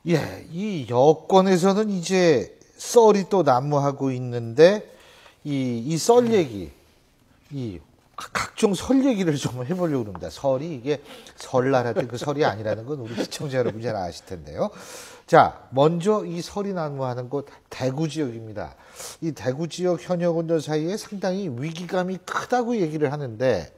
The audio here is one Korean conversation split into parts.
예, 이 여권에서는 이제 썰이 또 난무하고 있는데 이 썰 얘기, 이 각종 설 얘기를 좀 해보려고 합니다. 설이 이게 설날 할 때 그 설이 아니라는 건 우리 시청자 여러분 잘 아실 텐데요. 자, 먼저 이 설이 난무하는 곳 대구 지역입니다. 이 대구 지역 현역원들 사이에 상당히 위기감이 크다고 얘기를 하는데,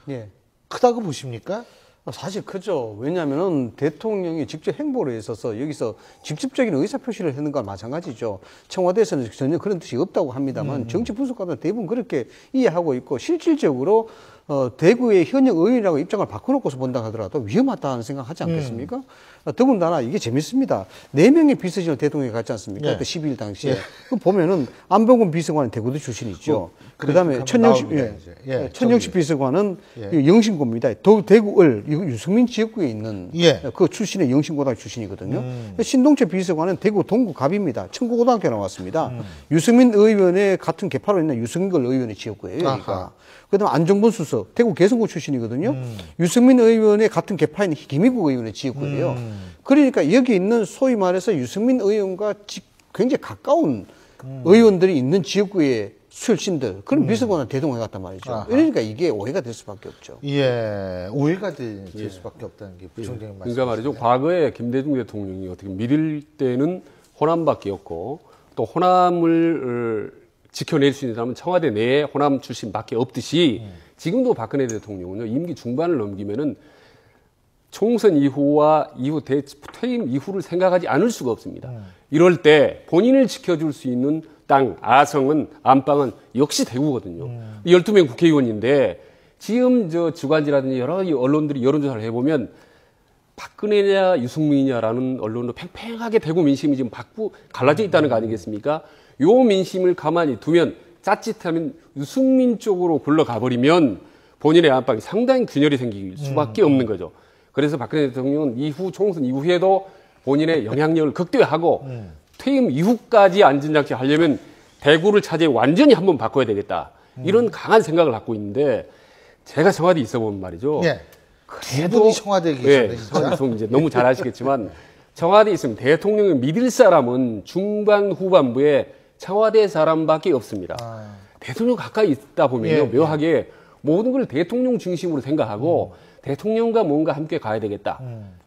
예. 크다고 보십니까? 사실 크죠. 왜냐하면 대통령이 직접 행보를 있어서 여기서 직접적인 의사표시를 하는 건 마찬가지죠. 청와대에서는 전혀 그런 뜻이 없다고 합니다만 정치 분석가들은 대부분 그렇게 이해하고 있고 실질적으로 대구의 현역 의원이라고 입장을 바꿔놓고서 본다 하더라도 위험하다는 생각하지 않겠습니까? 더군다나 이게 재밌습니다. 4명의 비서진을 대통령이 갔지 않습니까? 예. 그 12일 당시에. 예. 그 보면은 안봉근 비서관은 대구도 출신이죠. 그다음에 천영식 비서관은 영신고입니다. 대구을 유승민 지역구에 있는 그 출신의 영신고등학교 출신이거든요. 신동철 비서관은 대구 동구갑입니다. 청구고등학교 나왔습니다. 유승민 의원의 같은 계파로 있는 유승걸 의원의 지역구예요. 여기가. 그다음 안정분 수석 대구 개성구 출신이거든요. 유승민 의원의 같은 계파인 김희국 의원의 지역구예요. 그러니까 여기 있는 소위 말해서 유승민 의원과 굉장히 가까운 의원들이 있는 지역구의 출신들 그런 비서관을 대동해 갔단 말이죠. 아하. 그러니까 이게 오해가 될 수밖에 없죠. 예, 오해가 될 수밖에 없다는 게 부총장님 말씀. 그러니까 말이죠. 과거에 김대중 대통령이 어떻게 믿을 때는 호남밖에 없고 또 호남을 지켜낼 수 있는 사람은 청와대 내에 호남 출신밖에 없듯이 지금도 박근혜 대통령은요 임기 중반을 넘기면은 총선 이후와 퇴임 이후를 생각하지 않을 수가 없습니다. 이럴 때 본인을 지켜줄 수 있는 땅, 아성은, 안방은 역시 대구거든요. 12명 국회의원인데 지금 주간지라든지 여러 가지 언론들이 여론조사를 해보면 박근혜냐 유승민이냐라는 언론으로 팽팽하게 대구 민심이 지금 갈라져 있다는 거 아니겠습니까? 요 민심을 가만히 두면 자칫하면 유승민 쪽으로 굴러가버리면 본인의 안방이 상당히 균열이 생길 수밖에 없는 거죠. 그래서 박근혜 대통령은 이후 총선 이후에도 본인의 영향력을 극대화하고 퇴임 이후까지 안전장치 하려면 대구를 차지해 완전히 한번 바꿔야 되겠다. 이런 강한 생각을 갖고 있는데 제가 청와대에 있어 보면 말이죠. 예. 그래도 청와대에 계시네. 이제 너무 잘 아시겠지만 청와대에 있으면 대통령을 믿을 사람은 중반 후반부에 청와대 사람밖에 없습니다. 대통령 가까이 있다 보면요. 묘하게 모든 걸 대통령 중심으로 생각하고 대통령과 뭔가 함께 가야 되겠다.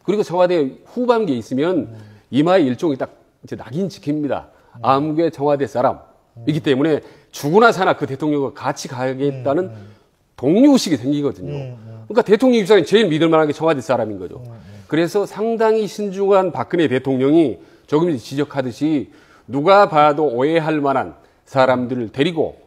그리고 청와대 후반기에 있으면 이마에 일종의 딱 이제 낙인 지킵니다. 아무개 청와대 사람이기 때문에 죽으나 사나 그 대통령과 같이 가겠다는 동료의식이 생기거든요. 그러니까 대통령 입장에 제일 믿을 만한 게 청와대 사람인 거죠. 그래서 상당히 신중한 박근혜 대통령이 조금 전에 지적하듯이 누가 봐도 오해할 만한 사람들을 데리고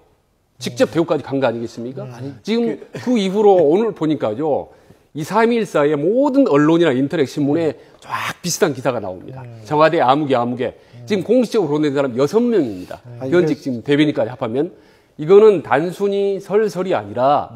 직접 대구까지 간 거 아니겠습니까? 지금 그 이후로 오늘 보니까요. 이 3일 사이에 모든 언론이나 인터넷 신문에 쫙 비슷한 기사가 나옵니다. 청와대 아무개. 지금 공식적으로 보낸 사람 6명입니다. 현직 지금 대변인까지 합하면. 이거는 단순히 설설이 아니라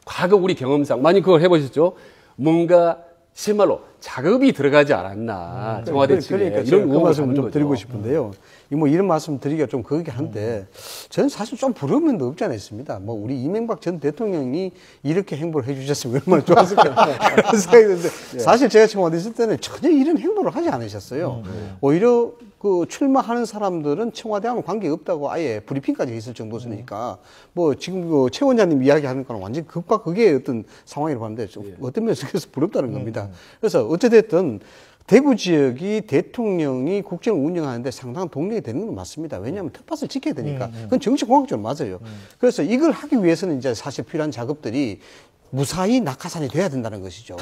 과거 우리 경험상 많이 그걸 해보셨죠? 뭔가 실말로 작업이 들어가지 않았나. 청와대 측에. 그러니까 이런 그 말씀을 좀 거죠. 드리고 싶은데요. 뭐 이런 말씀 드리기가 좀 그렇긴 한데 저는 사실 좀 부러운 면도 없지 않아 있습니다. 뭐 우리 이명박 전 대통령이 이렇게 행보를 해주셨으면 얼마나 좋았을까 그런 생각이 드는데 사실 제가 청와대 있을 때는 전혀 이런 행보를 하지 않으셨어요. 오히려 그 출마하는 사람들은 청와대하고는 관계가 없다고 아예 브리핑까지 있을 정도였으니까 뭐 지금 그 최 원장님 이야기하는 거는 완전 극과 극의 어떤 상황이라고 하는데 좀 어떤 면에서 그래서 부럽다는 겁니다. 그래서 어찌됐든 대구 지역이 대통령이 국정을 운영하는데 상당한 동력이 되는 건 맞습니다. 왜냐하면 텃밭을 지켜야 되니까. 그건 정치공학적으로 맞아요. 그래서 이걸 하기 위해서는 이제 사실 필요한 작업들이 무사히 낙하산이 돼야 된다는 것이죠.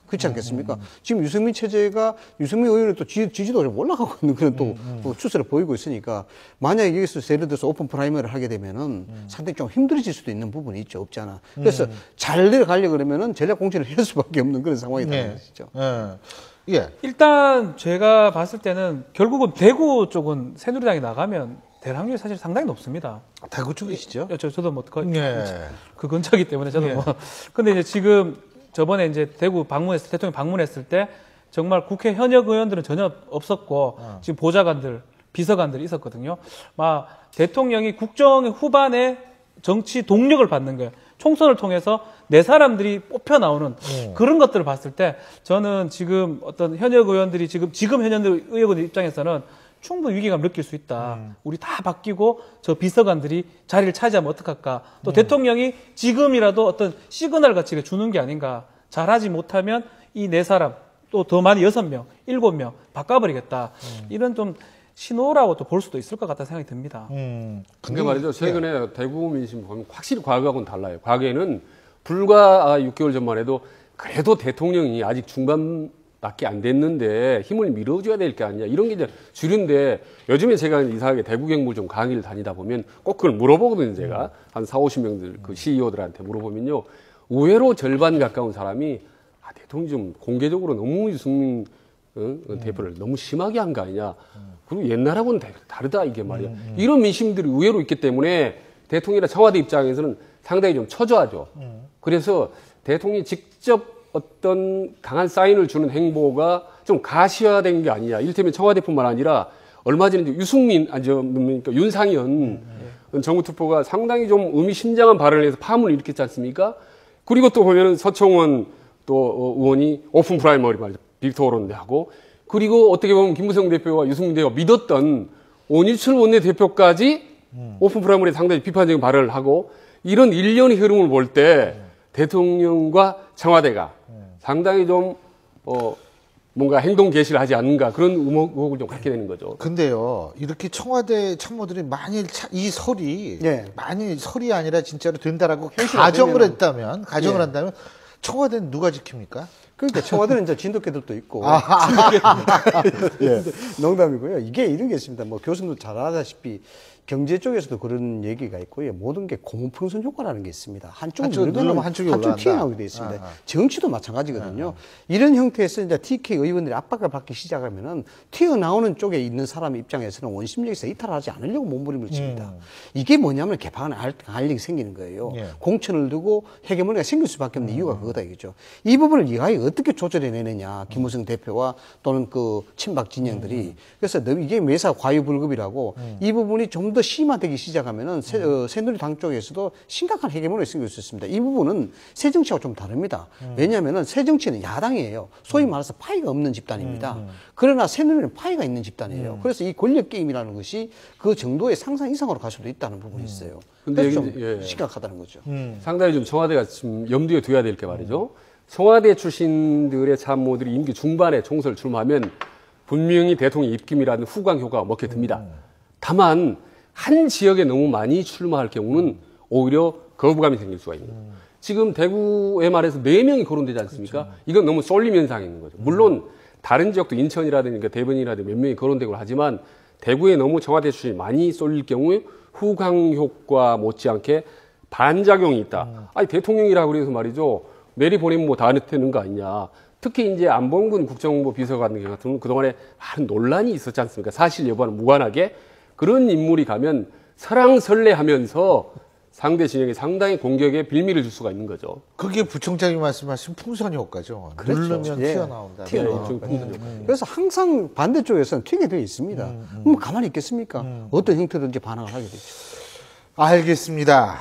그렇지 않겠습니까? 지금 유승민 체제가 유승민 의원의 또 지지도가 좀 올라가고 있는 그런 또 추세를 보이고 있으니까 만약에 여기서 예를 들어서 오픈 프라이머리를 하게 되면은 상당히 좀 힘들어질 수도 있는 부분이 있죠. 없지 않아. 그래서 잘 내려가려고 그러면은 전략 공천을 할 수밖에 없는 그런 상황이 되는 것이죠. 예. 일단 제가 봤을 때는 결국은 대구 쪽은 새누리당이 나가면 될 확률이 사실 상당히 높습니다. 대구 쪽이시죠? 저도 뭐 그 근처이기 때문에 저도 뭐. 근데 이제 지금 저번에 이제 대구 대통령 방문했을 때 정말 국회 현역 의원들은 전혀 없었고 지금 보좌관들, 비서관들이 있었거든요. 막 대통령이 국정 후반에 정치 동력을 받는 거예요. 총선을 통해서 내 사람들이 뽑혀 나오는 그런 것들을 봤을 때 저는 지금 어떤 현역 의원들이 지금 현역 의원들 입장에서는 충분히 위기감을 느낄 수 있다. 우리 다 바뀌고 저 비서관들이 자리를 차지하면 어떡할까. 또 대통령이 지금이라도 어떤 시그널 같이 주는 게 아닌가. 잘하지 못하면 이 네 사람 또 더 많이 6명, 7명 바꿔버리겠다. 이런 좀 신호라고 또 볼 수도 있을 것 같다는 생각이 듭니다. 근데 말이죠. 최근에 대구 민심 보면 확실히 과거하고는 달라요. 과거에는 불과 6개월 전만 해도 그래도 대통령이 아직 중반밖에 안 됐는데 힘을 밀어줘야 될 게 아니냐. 이런 게 이제 주류인데 요즘에 제가 이상하게 대구 경북 좀 강의를 다니다 보면 꼭 그걸 물어보거든요. 제가 한 40~50명들 그 CEO들한테 물어보면요. 의외로 절반 가까운 사람이 대통령이 좀 공개적으로 너무 유승민 대표를 너무 심하게 한 거 아니냐. 그리고 옛날하고는 다르다 이게 말이야. 이런 민심들이 의외로 있기 때문에 대통령이나 청와대 입장에서는 상당히 좀 처져하죠. 그래서 대통령이 직접 어떤 강한 사인을 주는 행보가 좀 가시화된 게 아니냐. 이를테면 청와대뿐만 아니라 얼마 전에 유승민, 그러니까 윤상현 정무특보가 상당히 좀 의미심장한 발언을 해서 파문을 일으켰지 않습니까? 그리고 또 보면은 서청원 또 의원이 오픈 프라이머리 말이죠. 빅토론도 하고, 그리고 어떻게 보면 김무성 대표와 유승민 대표가 믿었던 원일철 원내대표까지 오픈 프라이머리에 상당히 비판적인 발언을 하고, 이런 일련의 흐름을 볼 때 대통령과 청와대가 상당히 좀 뭔가 행동 개시를 하지 않는가 그런 의혹을 좀 갖게 되는 거죠. 근데요, 이렇게 청와대 참모들이 만일 이 설이 만일 설이 아니라 진짜로 된다라고 가정을 한다면 청와대는 누가 지킵니까? 그러니까 청와대는 이제 진돗개들도 있고. 농담이고요. 이게 이런 게 있습니다. 뭐 교수님도 잘 아다시피 경제 쪽에서도 그런 얘기가 있고요. 모든 게 고무풍선 효과라는 게 있습니다. 한쪽 누르면 한쪽 튀어나오게 되어 있습니다. 정치도 마찬가지거든요. 이런 형태에서 이제 TK 의원들이 압박을 받기 시작하면은 튀어나오는 쪽에 있는 사람 입장에서는 원심력에서 이탈하지 않으려고 몸부림을 칩니다. 이게 뭐냐면 개판에 알력이 생기는 거예요. 공천을 두고 헤게모니가 생길 수밖에 없는 이유가 그거다 이거죠. 이 부분을 이하에 어떻게 조절해내느냐. 김무성 대표와 또는 그 친박 진영들이. 그래서 이게 매사 과유불급이라고 이 부분이 좀 더 심화되기 시작하면은 새누리당 쪽에서도 심각한 헤게모니가 생길 수 있습니다. 이 부분은 새정치하고 좀 다릅니다. 왜냐하면은 새정치는 야당이에요. 소위 말해서 파이가 없는 집단입니다. 그러나 새누리는 파이가 있는 집단이에요. 그래서 이 권력 게임이라는 것이 그 정도의 상상 이상으로 갈 수도 있다는 부분이 있어요. 근데 그래서 좀 심각하다는 거죠. 상당히 좀 청와대가 좀 염두에 둬야 될 게 말이죠. 청와대 출신들의 참모들이 임기 중반에 총선을 출마하면 분명히 대통령 입김이라는 후광 효과가 먹게 듭니다. 다만 한 지역에 너무 많이 출마할 경우는 오히려 거부감이 생길 수가 있는 거죠. 지금 대구에 말해서 4명이 거론되지 않습니까? 이건 너무 쏠림 현상이 있는 거죠. 물론 다른 지역도 인천이라든가 대전이라든가 몇 명이 거론되고 하지만 대구에 너무 청와대 출신이 많이 쏠릴 경우에 후광 효과 못지않게 반작용이 있다. 아니 대통령이라고 그래서 말이죠. 메리 보내면 뭐 다 되는 거 아니냐. 특히 이제 안봉근 국정홍보 비서관 같은 그동안에 많은 논란이 있었지 않습니까? 사실 여부와는 무관하게 그런 인물이 가면 설랑설레하면서 상대 진영에 상당히 공격에 빌미를 줄 수가 있는 거죠. 그게 부총장이 말씀하신 풍선 효과죠. 그렇죠. 누르면 튀어나온다. 그래서 항상 반대쪽에서는 튀게 되어 있습니다. 그럼 가만히 있겠습니까? 어떤 형태든지 반항을 하게 되죠. 알겠습니다.